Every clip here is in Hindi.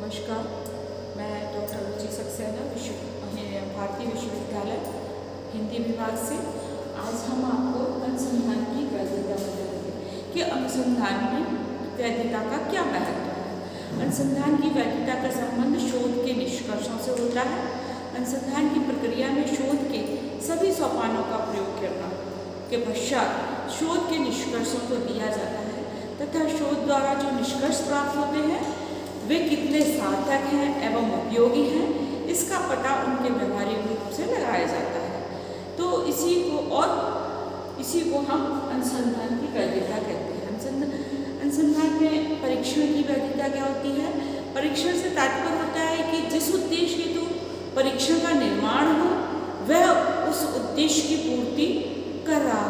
नमस्कार, मैं डॉक्टर रुचि सक्सेना भारतीय विश्वविद्यालय हिंदी विभाग से। आज हम आपको अनुसंधान की वैधता बताएंगे कि अनुसंधान में वैधता का क्या महत्व है। अनुसंधान की वैधता का संबंध शोध के निष्कर्षों से होता है। अनुसंधान की प्रक्रिया में शोध के सभी सोपानों का प्रयोग करना के पश्चात शोध के निष्कर्षों को दिया जाता है तथा शोध द्वारा जो निष्कर्ष प्राप्त होते हैं वे कितने सार्थक हैं एवं उपयोगी हैं, इसका पता उनके व्यवहारिक रूप से लगाया जाता है। तो इसी को हम अनुसंधान की वैधता कहते हैं। अनुसंधान में परीक्षण की वैधता क्या होती है? परीक्षण से तात्पर्य होता है कि जिस उद्देश्य हेतु परीक्षण का निर्माण हो वह उस उद्देश्य की पूर्ति कर रहा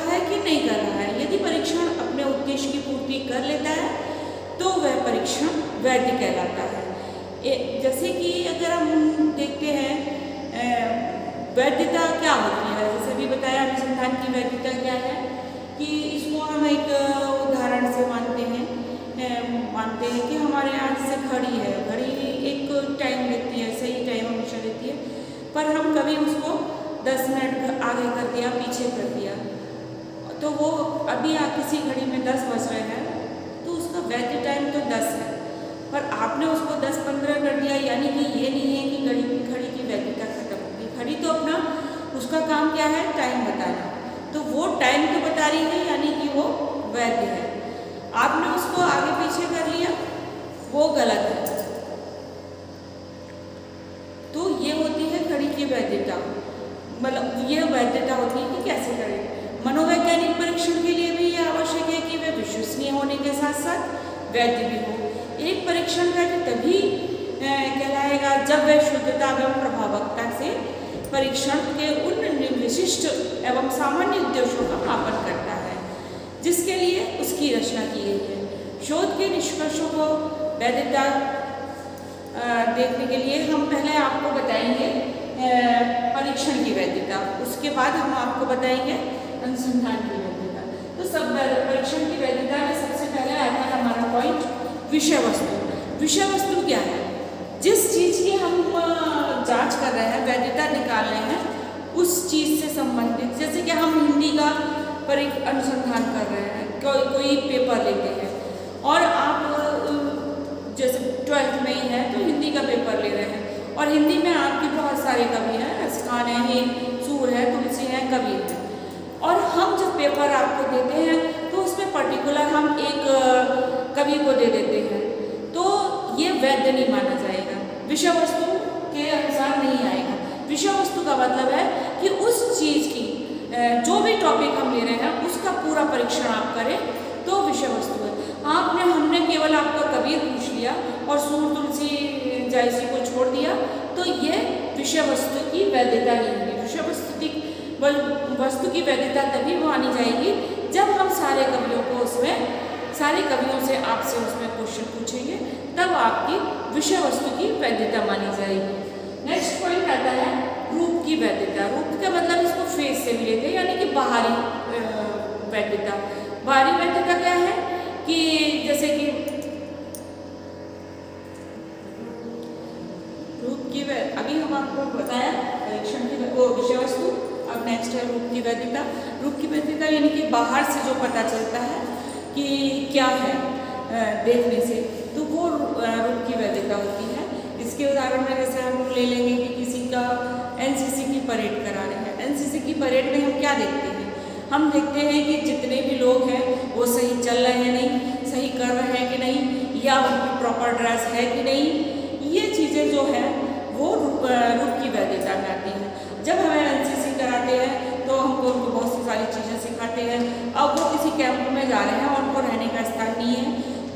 है कि नहीं कर रहा है। यदि परीक्षण अपने उद्देश्य की पूर्ति कर लेता है तो वह परीक्षण वैध कहलाता है। जैसे कि अगर हम देखते हैं वैधता क्या होती है, जैसे अभी बताया अनुसंधान की वैधता क्या है कि इसको हम एक उदाहरण से मानते हैं कि हमारे यहाँ जैसे घड़ी है, घड़ी एक टाइम देती है, सही टाइम हमेशा देती है, पर हम कभी उसको 10 मिनट आगे कर दिया, पीछे कर दिया, तो वो अभी किसी घड़ी में 10 बज रहे हैं तो उसका वैध टाइम तो 10 है, पर आपने उसको 10-15 कर दिया, यानी कि ये नहीं है कि घड़ी की वैधता खत्म हो गई। घड़ी तो अपना उसका काम क्या है, टाइम बताना, तो वो टाइम तो बता रही है यानी कि वो वैध है। आपने उसको आगे पीछे कर लिया, वो गलत है। तो ये होती है घड़ी की वैधता, मतलब ये वैधता होती है कि कैसे करें। मनोवैज्ञानिक परीक्षण के लिए भी ये आवश्यक है कि वे विश्वसनीय होने के साथ साथ वैध भी हो। एक परीक्षण वैध तभी कहलाएगा जब वह शुद्धता एवं प्रभावकता से परीक्षण के उन विशिष्ट एवं सामान्य उद्देश्यों का मापन करता है जिसके लिए उसकी रचना की गई है। शोध के निष्कर्षों को वैधता देखने के लिए हम पहले आपको बताएंगे परीक्षण की वैधता, उसके बाद हम आपको बताएंगे अनुसंधान की वैधता। तो सब परीक्षण की वैधता में सबसे पहले आता है हमारा पॉइंट विषय वस्तु। विषय वस्तु क्या है? जिस चीज़ की हम जांच कर रहे हैं, वैधता निकाल रहे हैं, उस चीज़ से संबंधित, जैसे कि हम हिंदी का अनुसंधान कर रहे हैं, कोई पेपर लेते हैं और आप जैसे 12th में ही है तो हिंदी का पेपर ले रहे हैं और हिंदी में आपके बहुत सारे कवि हैं, रसखान है, सूर है, तुलसी है, कबीर है, और हम जब पेपर आपको देते हैं तो उसमें पर्टिकुलर हम एक कवि को दे देते हैं, तो ये वैध नहीं माना जाएगा, विषय वस्तु के अनुसार नहीं आएगा। विषय वस्तु का मतलब है कि उस चीज़ की जो भी टॉपिक हम ले रहे हैं उसका पूरा परीक्षण आप करें तो विषय वस्तु है। हमने केवल आपका कबीर पूछ लिया और सूर, तुलसी, जायसी को छोड़ दिया, तो ये विषय वस्तु की वैधता नहीं होगी। विषय वस्तु की वैधता तभी मानी जाएगी जब हम सारे कवियों से आपसे उसमें क्वेश्चन पूछेंगे, तब आपकी विषय वस्तु की वैधता मानी जाएगी। नेक्स्ट पॉइंट आता है रूप की वैधता। रूप का मतलब इसको फेस से भी लेते हैं, यानी कि बाहरी वैधता। बाहरी वैधता क्या है कि जैसे कि रूप की अभी हम आपको बताया परीक्षण की विषय वस्तु, अब नेक्स्ट है रूप की वैधता। रूप की वैधता यानी कि बाहर से जो पता चलता है कि क्या है देखने से, तो वो रूप की वैधता होती है। इसके उदाहरण में जैसे हम ले लेंगे कि किसी का एनसीसी की परेड करा रहे हैं। एनसीसी की परेड में हम क्या देखते हैं? हम देखते हैं कि जितने भी लोग हैं वो सही चल रहे हैं नहीं, सही कर रहे हैं कि नहीं, या उनकी प्रॉपर ड्रेस है कि नहीं। ये चीज़ें जो हैं वो रूप की वैधता में आती हैं। जब हमें एनसीसी कराते हैं तो हमको उनको बहुत सी सारी चीज़ें सिखाते हैं। अब वो किसी कैंप में जा रहे हैं और उनको रहने का स्थान नहीं है,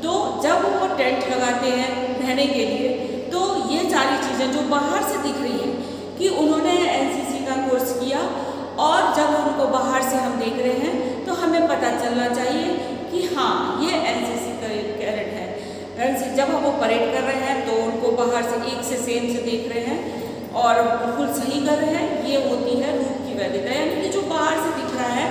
तो जब वो टेंट लगाते हैं रहने के लिए, तो ये सारी चीज़ें जो बाहर से दिख रही हैं कि उन्होंने एनसीसी का कोर्स किया, और जब उनको बाहर से हम देख रहे हैं तो हमें पता चलना चाहिए कि हाँ ये एनसीसी का कैडेट है। जब हम वो परेड कर रहे हैं तो उनको बाहर से एक से सेम से देख रहे हैं और बिल्कुल सही कर रहे हैं, ये होती है रूप की वैधता। यानी कि जो बाहर से दिख रहा है,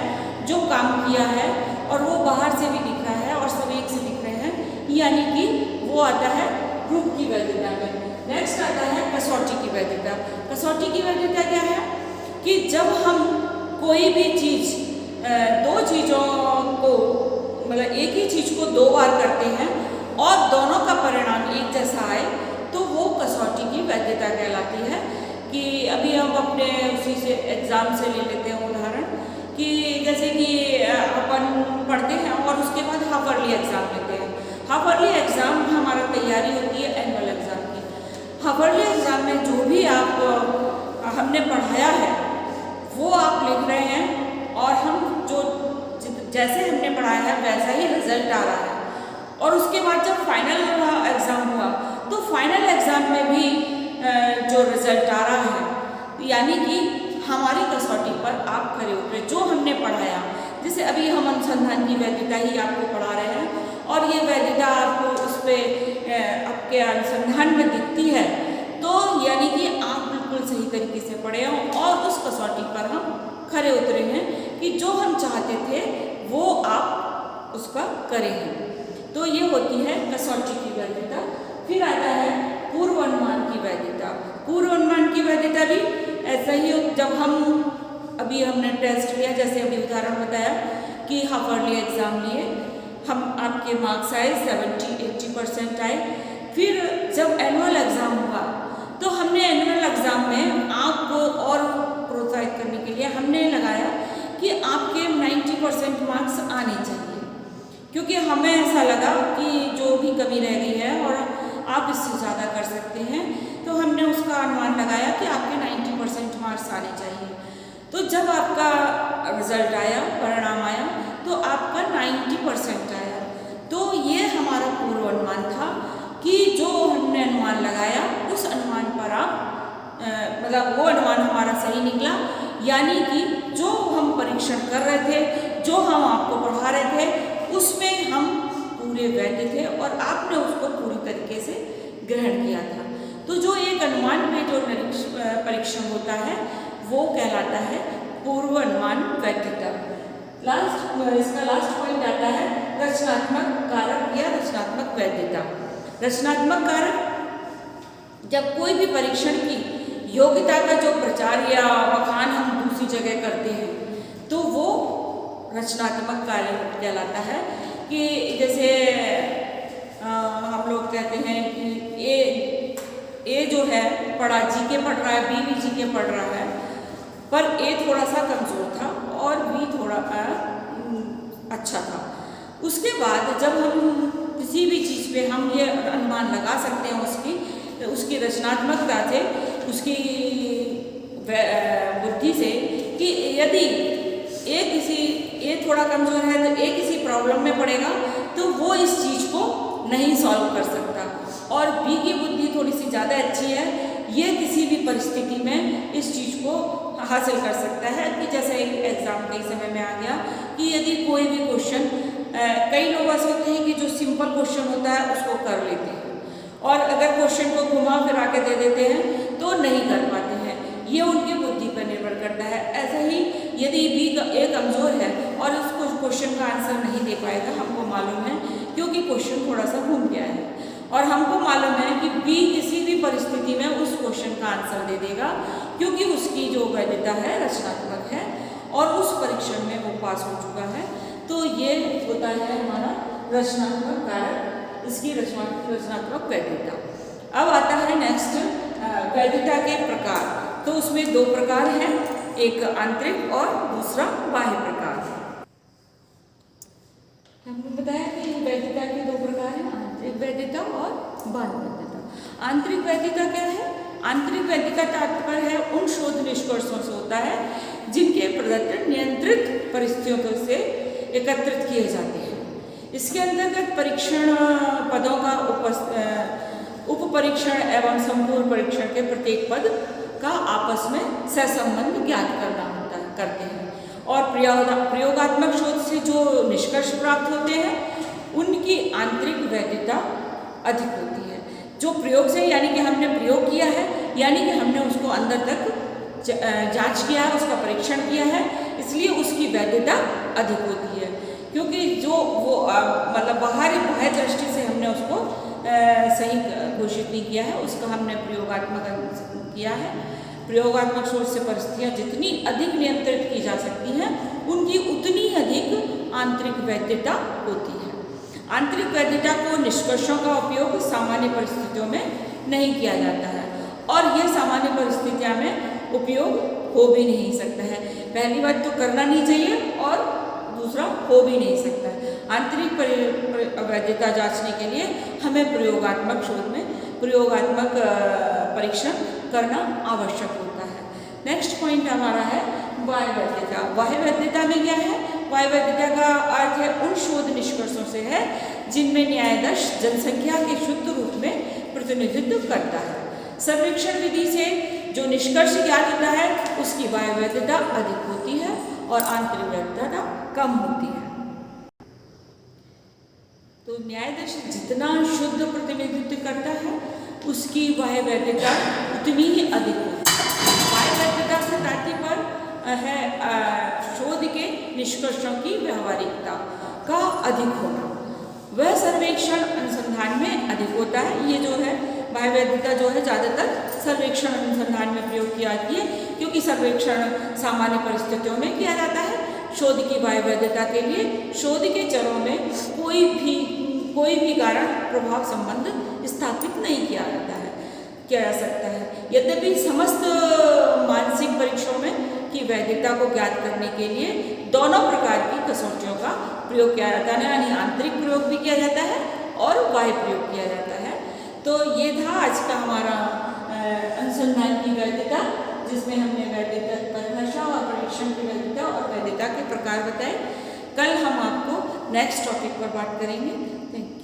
जो काम किया है और वो बाहर से भी दिख रहा है और सब एक से दिख रहे हैं, यानी कि वो आता है रूप वैधता में नेक्स्ट आता है कसौटी की वैधता। कसौटी की वैधता क्या है कि जब हम कोई भी चीज़ दो चीज़ों को मतलब एक ही चीज़ को दो बार करते हैं और दोनों का परिणाम एक जैसा आए तो वो कसौटी की वैधता कहलाती है। कि अभी हम अपने उसी से एग्ज़ाम से ले लेते हैं उदाहरण कि जैसे कि अपन पढ़ते हैं और उसके बाद हाफ ईयरली एग्ज़ाम लेते हैं। हाफ ईयरली एग्ज़ाम हमारा तैयारी होती है एनुअल एग्ज़ाम की। हाफ ईयरली एग्ज़ाम में जो भी आप हमने पढ़ाया है वो आप लिख रहे हैं और हम जो जैसे हमने पढ़ाया है वैसा ही रिजल्ट आ रहा है। और उसके बाद जब फाइनल एग्ज़ाम हुआ तो फाइनल एग्ज़ाम में भी जो रिजल्ट आ रहा है यानी कि हमारी कसौटी पर आप खरे उतरे। जो हमने पढ़ाया जैसे अभी हम अनुसंधान की वैधता ही आपको पढ़ा रहे हैं और ये वैधता आपको उस पर आपके अनुसंधान में दिखती है तो यानी कि आप बिल्कुल सही तरीके से पढ़े हों और उस कसौटी पर हम खरे उतरे हैं कि जो हम चाहते थे वो आप उसका करें हैं। तो ये होती है कसौटी की वैधता। फिर आता है पूर्व अनुमान की वैधता। पूर्व अनुमान की वैधता भी ऐसा ही जब हम अभी हमने टेस्ट लिया जैसे अभी उदाहरण बताया कि हाफ ईयरली एग्ज़ाम लिए हम आपके मार्क्स आए 70-80% आए। फिर जब एनुअल एग्ज़ाम हुआ तो हमने एनुअल एग्ज़ाम में आपको और प्रोत्साहित करने के लिए हमने लगाया कि आपके 90% मार्क्स आने चाहिए क्योंकि हमें ऐसा लगा कि जो भी कमी रह गई है और आप इससे ज़्यादा कर सकते हैं तो हमने उसका अनुमान लगाया कि आपके 90% मार्क्स आने चाहिए। तो जब आपका रिजल्ट आया परिणाम आया तो आपका 90% आया। तो ये हमारा पूर्व अनुमान था कि जो हमने अनुमान लगाया उस अनुमान पर आप मतलब वो अनुमान हमारा सही निकला यानी कि जो हम परीक्षण कर रहे थे जो हम आपको पढ़ा रहे थे उसमें हम पूरे वैध थे और आपने उसको पूरी तरीके से ग्रहण किया था। तो जो एक अनुमान में जो परीक्षण होता है वो कहलाता है पूर्व अनुमान वैधता। इसका लास्ट पॉइंट आता है रचनात्मक कारक या रचनात्मक वैधता। रचनात्मक कारक जब कोई भी परीक्षण की योग्यता का जो प्रचार या बखान हम दूसरी जगह करते हैं तो वो रचनात्मक कार्य कहलाता है। कि जैसे हम लोग कहते हैं कि ए जो है पढ़ा जीके पढ़ रहा है बी भी जीके पढ़ रहा है पर ए थोड़ा सा कमज़ोर था और बी थोड़ा अच्छा था। उसके बाद जब हम किसी भी चीज़ पे हम ये अनुमान लगा सकते हैं उसकी रचनात्मकता से उसकी बुद्धि से कि यदि ए थोड़ा कमज़ोर है तो ए किसी प्रॉब्लम में पड़ेगा तो वो इस चीज़ को नहीं सॉल्व कर सकता और बी की बुद्धि थोड़ी सी ज़्यादा अच्छी है ये किसी भी परिस्थिति में इस चीज़ को हासिल कर सकता है। कि जैसे एग्ज़ाम के समय में आ गया कि यदि कोई भी क्वेश्चन कई लोग ऐसे होते हैं कि जो सिंपल क्वेश्चन होता है उसको कर लेते हैं और अगर क्वेश्चन को घुमा फिरा के दे देते हैं तो नहीं कर पाते हैं। ये उनकी बुद्धि पर निर्भर करता है। ऐसा ही यदि बी ए कमज़ोर है और उसको क्वेश्चन का आंसर नहीं दे पाएगा हमको मालूम है क्योंकि क्वेश्चन थोड़ा सा घूम गया है और हमको मालूम है कि बी किसी भी परिस्थिति में उस क्वेश्चन का आंसर दे देगा क्योंकि उसकी जो वैधता है रचनात्मक है और उस परीक्षण में वो पास हो चुका है। तो ये होता है हमारा रचनात्मक कारक, इसकी रचनात्मक वैधता। अब आता है नेक्स्ट वैधता के प्रकार। तो उसमें दो प्रकार हैं, एक आंतरिक और दूसरा बाह्य प्रकार। हमने बताया कि वैधता के दो प्रकार हैं, आंतरिक वैधता और बाह्य वैधता। आंतरिक वैधता क्या है? आंतरिक वैधता तात्पर्य है उन शोध निष्कर्षों से होता है जिनके प्रदर्शन नियंत्रित परिस्थितियों से एकत्रित किए जाते हैं। इसके अंतर्गत परीक्षण पदों का उप परीक्षण एवं संपूर्ण परीक्षण के प्रत्येक पद का आपस में सहसंबंध ज्ञात करते हैं और प्रयोगात्मक शोध से जो निष्कर्ष प्राप्त होते हैं उनकी आंतरिक वैधता अधिक होती है। जो प्रयोग से यानी कि हमने प्रयोग किया है यानी कि हमने उसको अंदर तक जांच किया है, उसका परीक्षण किया है, इसलिए उसकी वैधता अधिक होती है। क्योंकि जो वो मतलब बाह्य दृष्टि से हमने उसको सही घोषित नहीं किया है, उसका हमने प्रयोगात्मक किया है। प्रयोगात्मक सोच से परिस्थितियाँ जितनी अधिक नियंत्रित की जा सकती हैं उनकी उतनी अधिक आंतरिक वैधता होती है। आंतरिक वैधता को निष्कर्षों का उपयोग सामान्य परिस्थितियों में नहीं किया जाता है और यह सामान्य परिस्थितियों में उपयोग हो भी नहीं सकता है। पहली बात तो करना नहीं चाहिए और दूसरा हो भी नहीं सकता है। आंतरिक वैधता जांचने के लिए हमें प्रयोगात्मक शोध में प्रयोगात्मक परीक्षण करना आवश्यक होता है। नेक्स्ट पॉइंट हमारा है बाह्य वैधता। बाह्य वैधता में क्या है? बाह्य वैधता का अर्थ है उन शोध निष्कर्षों से है जिनमें न्यायाधीश जनसंख्या के शुद्ध रूप में प्रतिनिधित्व करता है। सर्वेक्षण विधि से जो निष्कर्ष ज्ञात होता है उसकी बाह्य वैधता अधिक होती है और आंतरिक वैधता कम होती है। तो न्यायाधीश जितना शुद्ध प्रतिनिधित्व करता है उसकी बाह्य वैधता उतनी ही अधिक होती है। बाह्य वैधता से तात्पर्य है शोध के निष्कर्षों की व्यावहारिकता का अधिक होना। वह सर्वेक्षण अनुसंधान में अधिक होता है। ये जो है बाह्य वैधता जो है ज़्यादातर सर्वेक्षण अनुसंधान में प्रयोग की जाती है क्योंकि सर्वेक्षण सामान्य परिस्थितियों में किया जाता है। शोध की बाह्य वैधता के लिए शोध के चरों में कोई भी कारण प्रभाव संबंध स्थापित नहीं किया जा सकता है। यद्यपि समस्त मानसिक परीक्षणों में की वैधता को ज्ञात करने के लिए दोनों प्रकार की कसौटियों का प्रयोग किया जाता है, यानी आंतरिक प्रयोग भी किया जाता है और बाह्य प्रयोग किया जाता है। तो ये था आज का हमारा अनुसंधान की वैधता, जिसमें हमने वैधता परिभाषा और परीक्षण की वैधता और वैधता के प्रकार बताए। कल हम आपको नेक्स्ट टॉपिक पर बात करेंगे। Thank you.